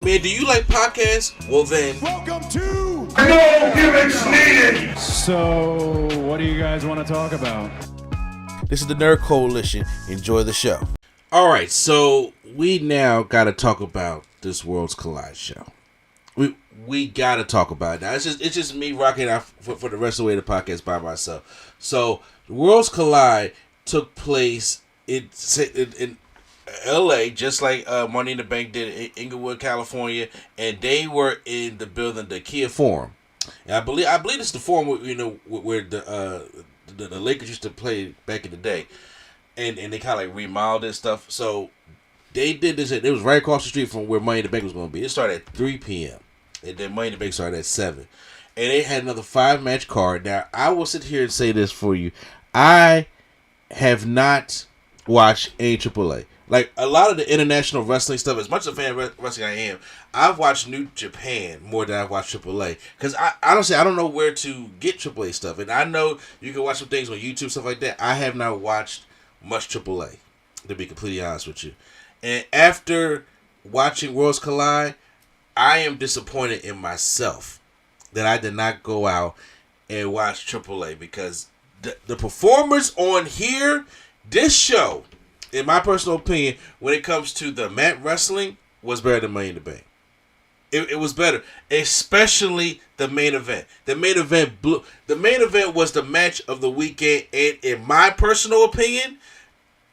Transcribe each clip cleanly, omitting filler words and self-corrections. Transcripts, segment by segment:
Man, do you like podcasts? Well then, welcome to No Gimmicks Needed! So, what do you guys want to talk about? this is the Nerd Coalition. Enjoy the show. Alright, so we now gotta talk about this Worlds Collide show. We gotta talk about it. Now, it's just me rocking out for the rest of the way of the podcast by myself. So, Worlds Collide took place in LA, just like Money in the Bank did in Inglewood, California, and they were in the building, the Kia Forum. And I believe it's the Forum where the Lakers used to play back in the day, and they kind of like remodeled and stuff. So they did this. It was right across the street from where Money in the Bank was going to be. It started at 3 p.m. and then Money in the Bank started at 7, and they had another 5-match card. Now I will sit here and say this for you: I have not watched any AAA. Like, a lot of the international wrestling stuff, as much as a fan of wrestling I am, I've watched New Japan more than I've watched AAA. Because I honestly, I don't know where to get AAA stuff. And I know you can watch some things on YouTube, stuff like that. I have not watched much AAA, to be completely honest with you. And after watching Worlds Collide, I am disappointed in myself that I did not go out and watch AAA. Because the performers on here, this show, in my personal opinion, when it comes to the mat wrestling, was better than Money in the Bank. It was better, especially the main event. The main event blew. The main event was the match of the weekend, and in my personal opinion,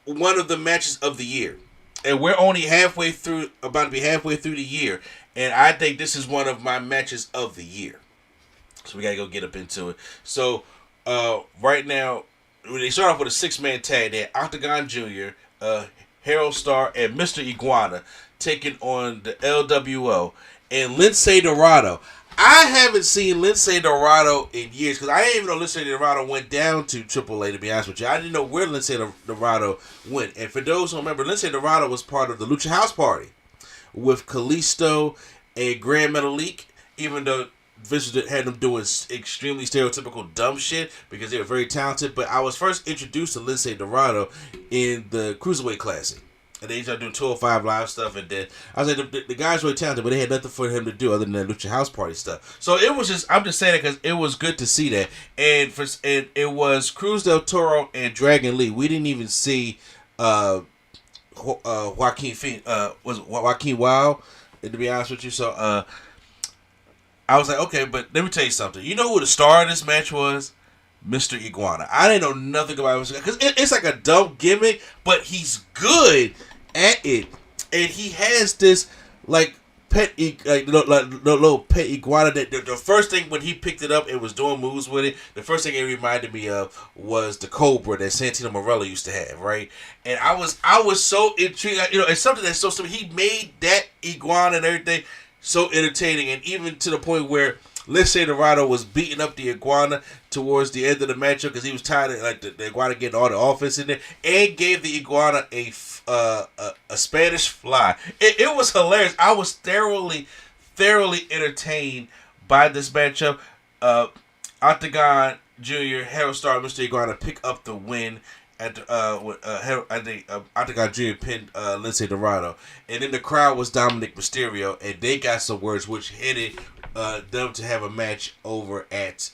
one of the matches of the year. And we're only about to be halfway through the year, and I think this is one of my matches of the year. So we gotta go get up into it. So right now, they start off with a 6-man tag. They had Octagon Jr., Harold Starr, and Mr. Iguana taking on the LWO and Lince Dorado. I haven't seen Lince Dorado in years, because I didn't even know Lince Dorado went down to AAA, to be honest with you. I didn't know where Lince Dorado went. And for those who remember, Lince Dorado was part of the Lucha House Party with Kalisto and Grand Metalik, even though Vince had them doing extremely stereotypical dumb shit because they were very talented. But I was first introduced to Lince Dorado in the Cruiserweight Classic. And they started doing 205 Live stuff. And then I was like, the guy's really talented, but they had nothing for him to do other than that Lucha House Party stuff. So it was just, I'm just saying it because it was good to see that. And it was Cruz del Toro and Dragon Lee. We didn't even see Joaquin Wild, to be honest with you. So, I was like, okay, but let me tell you something. You know who the star of this match was? Mr. Iguana. I didn't know nothing about him because it's like a dumb gimmick, but he's good at it, and he has this like little pet iguana that the first thing when he picked it up and was doing moves with it, the first thing it reminded me of was the Cobra that Santino Marella used to have, right? And I was so intrigued. It's something that's so simple. He made that iguana and everything so entertaining, and even to the point where Lince Dorado was beating up the iguana towards the end of the matchup because he was tired of like the iguana getting all the offense in there, and gave the iguana a Spanish fly. It was hilarious. I was thoroughly entertained by this matchup. Octagon Jr., Harold Starr, and Mr. Iguana pick up the win. Octagon Jr. pinned Lince Dorado, and then the crowd was Dominic Mysterio, and they got some words which headed them to have a match over at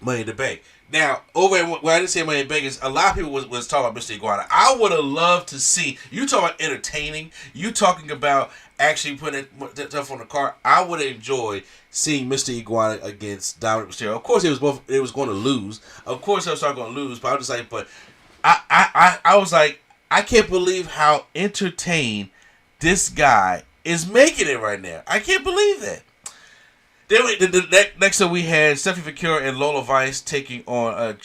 Money in the Bank. Now, over at what I didn't say Money in the Bank is a lot of people was talking about Mr. Iguana. I would have loved to see you talking about entertaining. You talking about actually putting that stuff on the card. I would have enjoyed seeing Mr. Iguana against Dominic Mysterio. Of course, it was going to lose. Of course, they were going to lose. But I was just like, but I was like, I can't believe how entertained this guy is making it right now. I can't believe that. Then next up we had Stephanie Fekir and Lola Vice taking on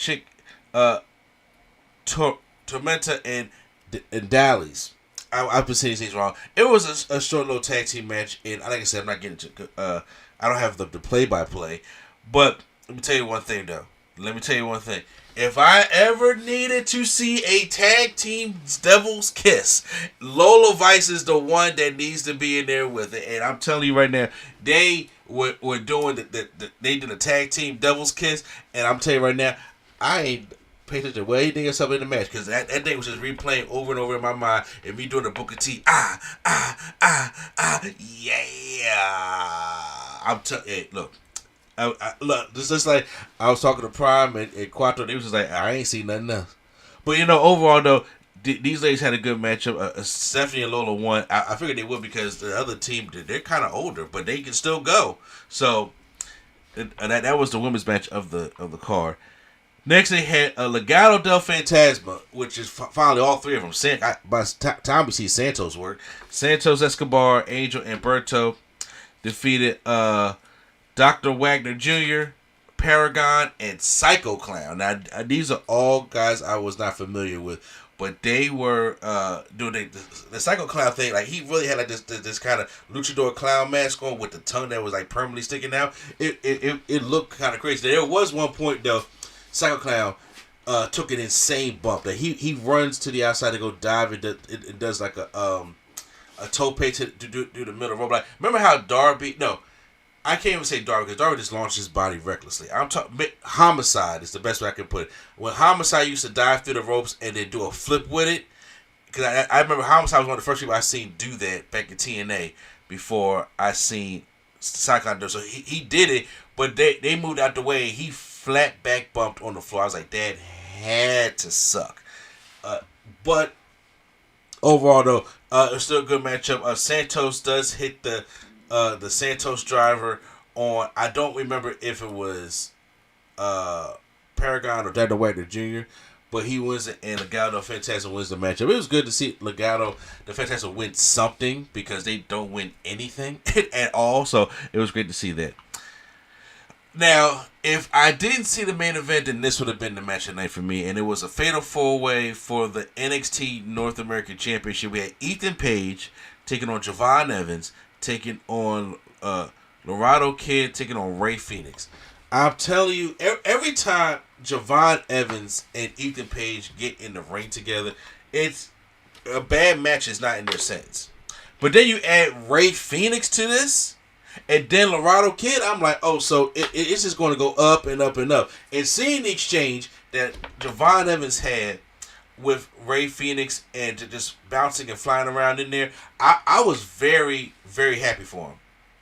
Tormenta and Dallas. I've been saying these things wrong. It was a short little tag team match, and like I said, I'm not getting to. I don't have the play-by-play, but let me tell you one thing though. If I ever needed to see a tag team Devil's Kiss, Lola Vice is the one that needs to be in there with it. And I'm telling you right now, they were doing they did a tag team Devil's Kiss, and I'm telling you right now, I pay attention to what he did or something in the match, because that thing was just replaying over and over in my mind, and me doing the Booker T, yeah. Hey, look. Look, this is like I was talking to Prime and Quattro. They was just like, I ain't seen nothing else. But overall though, these ladies had a good matchup. Stephanie and Lola won. I figured they would because the other team, they're kind of older, but they can still go. So that was the women's match of the card. Next, they had Legado del Fantasma, which is finally all three of them. By the time we see Santos work, Santos Escobar, Angel, and Berto defeated Dr. Wagner Jr., Paragon, and Psycho Clown. Now, these are all guys I was not familiar with, but they were doing the Psycho Clown thing. Like, he really had like this kind of luchador clown mask on with the tongue that was like permanently sticking out. It looked kind of crazy. There was one point though, Psycho Clown took an insane bump. That he runs to the outside to go dive. It does like a tope to do the middle rope. Like, remember how Darby? No. I can't even say Darby, because Darby just launched his body recklessly. I'm talking Homicide is the best way I can put it. When Homicide used to dive through the ropes and then do a flip with it, because I remember Homicide was one of the first people I seen do that back in TNA before I seen Cyclone do it. So he did it, but they moved out the way. He flat back bumped on the floor. I was like, that had to suck. But overall though, it's still a good matchup. Santos does hit the Santos driver on, I don't remember if it was Paragon or Dr. Wagner Jr., but he wins it, and Legado Fantasma wins the matchup. It was good to see Legado the Fantasma win something, because they don't win anything at all, so it was great to see that. Now, if I didn't see the main event, then this would have been the match of the night for me, and it was a fatal four-way for the NXT North American Championship. We had Ethan Page taking on Javon Evans, taking on Laredo Kid, taking on Ray Phoenix. I'm telling you, every time Javon Evans and Ethan Page get in the ring together, it's a bad match is not in their sentence. But then you add Ray Phoenix to this, and then Laredo Kid, I'm like, oh, so it's just going to go up and up and up. And seeing the exchange that Javon Evans had with Ray Phoenix and just bouncing and flying around in there, I was very, very happy for him.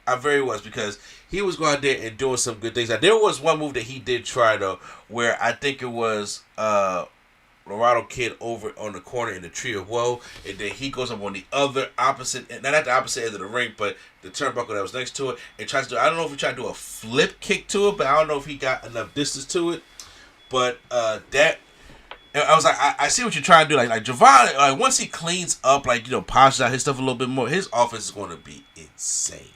I very was, because he was going out there and doing some good things. Now, there was one move that he did try though, where I think it was Laredo Kid over on the corner in the Tree of Woe, and then he goes up on the other opposite, not at the opposite end of the ring, but the turnbuckle that was next to it, and tries to do, I don't know if he tried to do a flip kick to it, but I don't know if he got enough distance to it. But that, I was like, I see what you're trying to do. Like Javon, like once he cleans up, like, polishes out his stuff a little bit more, his offense is going to be insane.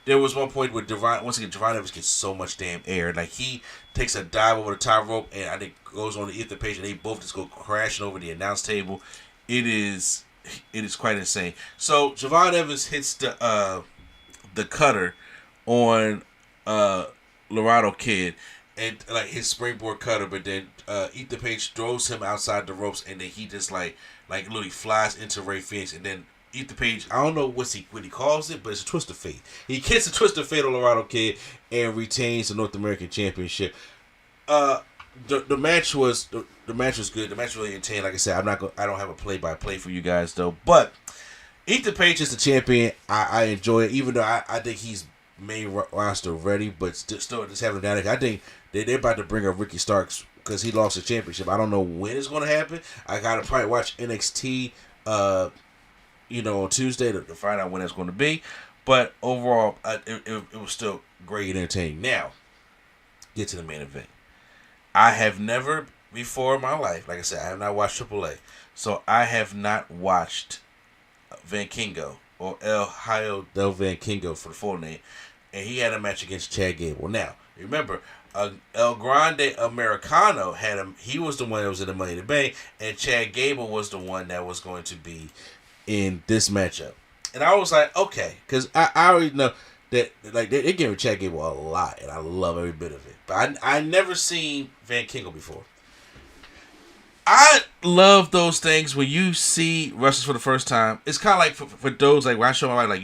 There was one point where Javon Evans gets so much damn air. Like, he takes a dive over the top rope, and I think goes on to Ethan Page, and they both just go crashing over the announce table. It is quite insane. So Javon Evans hits the cutter on Laredo Kid, and like his springboard cutter, but then Ethan Page throws him outside the ropes, and then he just like literally flies into Ray Phoenix, and then Ethan Page, I don't know what he calls it, but it's a twist of fate. He gets a twist of fate on Laredo Kid and retains the North American Championship. The match was good. The match was really entertaining. Like I said, I don't have a play-by-play for you guys though. But Ethan Page is the champion. I enjoy it, even though I think he's main roster ready, but still just having down. I think they're about to bring up Ricky Starks because he lost the championship. I don't know when it's going to happen. I gotta probably watch NXT. On Tuesday to find out when it's going to be. But overall, it was still great and entertaining. Now, get to the main event. I have never before in my life, like I said, I have not watched AAA. So I have not watched Van Kingo, or El Hijo del Van Kingo for the full name. And he had a match against Chad Gable. Now, remember, El Grande Americano had him. He was the one that was in the Money in the Bank, and Chad Gable was the one that was going to be in this matchup. And I was like, okay, because I already know that like they're giving Chad Gable a lot, and I love every bit of it. But I never seen Van Kingle before. I love those things when you see wrestlers for the first time. It's kind of like for those like when I show my wife,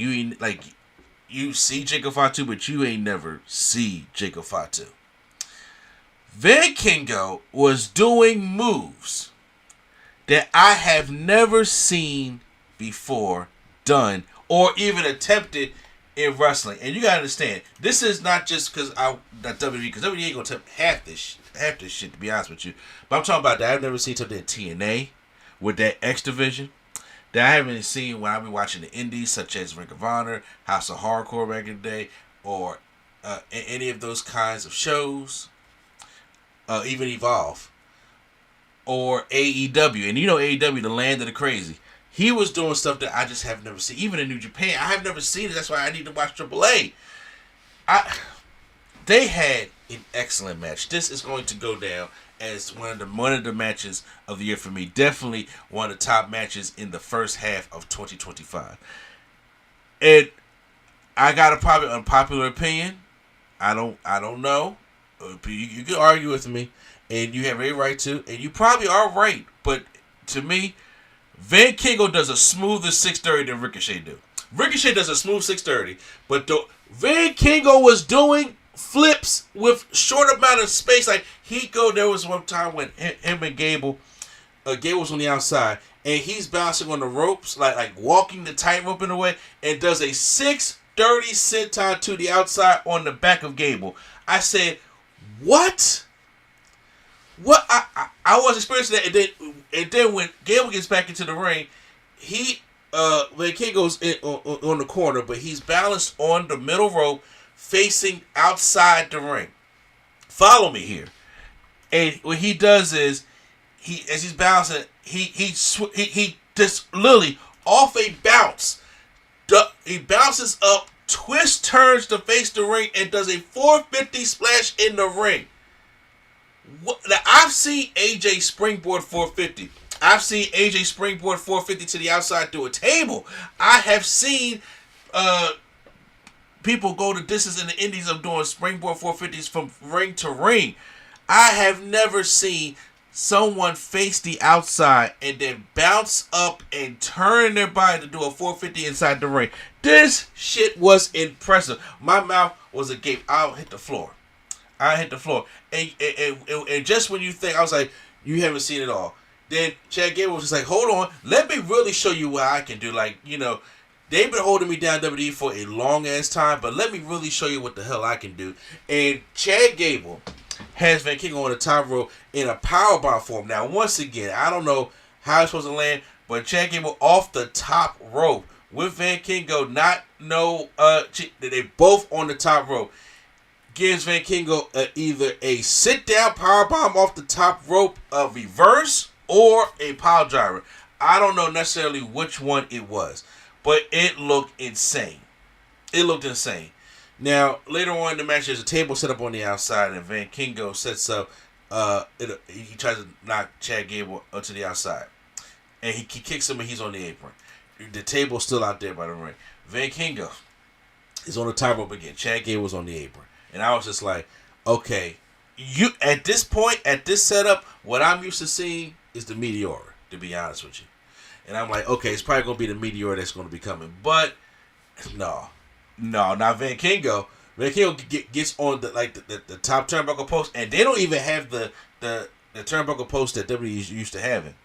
you see Jacob Fatu, but you ain't never see Jacob Fatu. Van Kingo was doing moves that I have never seen before done or even attempted in wrestling. And you gotta understand, this is not just because WWE, because WWE ain't gonna attempt half this shit, to be honest with you. But I'm talking about that I've never seen something in TNA with that X division that I haven't seen when I be watching the indies, such as Ring of Honor, House of Hardcore back in the day, or any of those kinds of shows, even Evolve, or AEW. And you know AEW, the land of the crazy. He was doing stuff that I just have never seen. Even in New Japan, I have never seen it. That's why I need to watch AAA. They had an excellent match. This is going to go down as one of the matches of the year for me. Definitely one of the top matches in the first half of 2025. And I got a probably unpopular opinion. I don't know. You can argue with me, and you have a right to, and you probably are right. But to me, Van Kingo does a smoother 630 than Ricochet do. Ricochet does a smooth 630, but Van Kingo was doing flips with short amount of space. Like there was one time when him and Gable was on the outside, and he's bouncing on the ropes, like walking the tightrope in a way, and does a 630 senton to the outside on the back of Gable. I said, what? What? I was experiencing that, and then when Gable gets back into the ring, Van Kingo's on the corner, but he's balanced on the middle rope, facing outside the ring. Follow me here. And what he does is, as he's bouncing, he just literally off a bounce. He bounces up, twist turns to face the ring, and does a 450 splash in the ring. Now, I've seen AJ springboard 450. I've seen AJ springboard 450 to the outside through a table. I have seen people go the distance in the indies of doing springboard 450s from ring to ring. I have never seen someone face the outside and then bounce up and turn their body to do a 450 inside the ring. This shit was impressive. My mouth was agape. I'll hit the floor. And just when you think, I was like, you haven't seen it all. Then Chad Gable was just like, hold on, let me really show you what I can do. Like, they've been holding me down WWE for a long ass time, but let me really show you what the hell I can do. And Chad Gable has Van Kingo on the top rope in a powerbomb form. Now, once again, I don't know how it's supposed to land, but Chad Gable off the top rope with Van Kingo, they both on the top rope, gives Van Kingo either a sit-down powerbomb off the top rope, a reverse, or a pile driver. I don't know necessarily which one it was, but it looked insane. Now, later on in the match, there's a table set up on the outside, and Van Kingo sets up, he tries to knock Chad Gable to the outside. And he kicks him, and he's on the apron. The table's still out there by the ring. Van Kingo is on the top rope again. Chad Gable's on the apron. And I was just like, okay, at this point, at this setup, what I'm used to seeing is the Meteor, to be honest with you. And I'm like, okay, it's probably going to be the Meteor that's going to be coming. But, no, not Van Kingo. Van Kingo gets on the top turnbuckle post, and they don't even have the turnbuckle post that WWE used to having.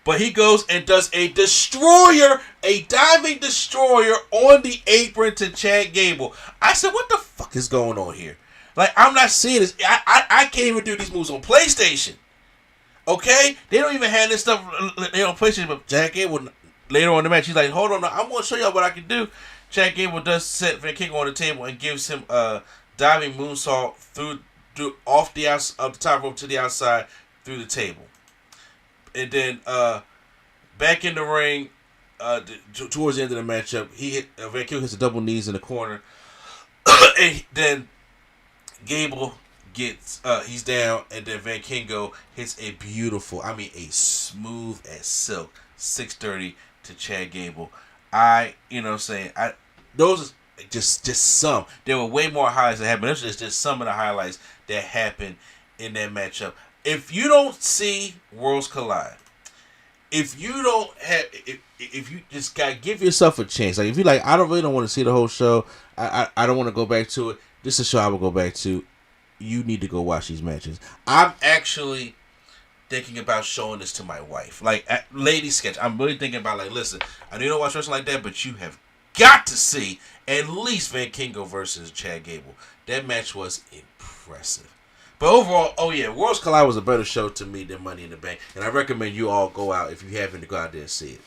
But he goes and does a diving destroyer on the apron to Chad Gable. I said, what the fuck is going on here? Like, I'm not seeing this. I can't even do these moves on PlayStation. Okay? They don't even have this stuff on PlayStation. But Chad Gable, later on in the match, he's like, hold on, I'm going to show y'all what I can do. Chad Gable does set Van Kingo on the table and gives him a diving moonsault through off the top rope to the outside through the table. And then back in the ring, towards the end of the matchup, Van Kingo hits a double knees in the corner. And then Gable he's down, and then Van Kingo hits a beautiful, a smooth as silk 630 to Chad Gable. Those are just some. There were way more highlights that happened. Those are just some of the highlights that happened in that matchup. If you don't see Worlds Collide, if you just gotta give yourself a chance, like if you I don't want to see the whole show, I don't want to go back to it. This is a show I will go back to you need to go watch these matches. I'm actually thinking about showing this to my wife. Like, Lady Sketch, I'm really thinking about, like, listen, I know you don't watch wrestling like that, but you have got to see at least Van Kingo versus Chad Gable. That match was impressive. But overall, Worlds Collide was a better show to me than Money in the Bank. And I recommend you all go out, if you happen to go out there and see it.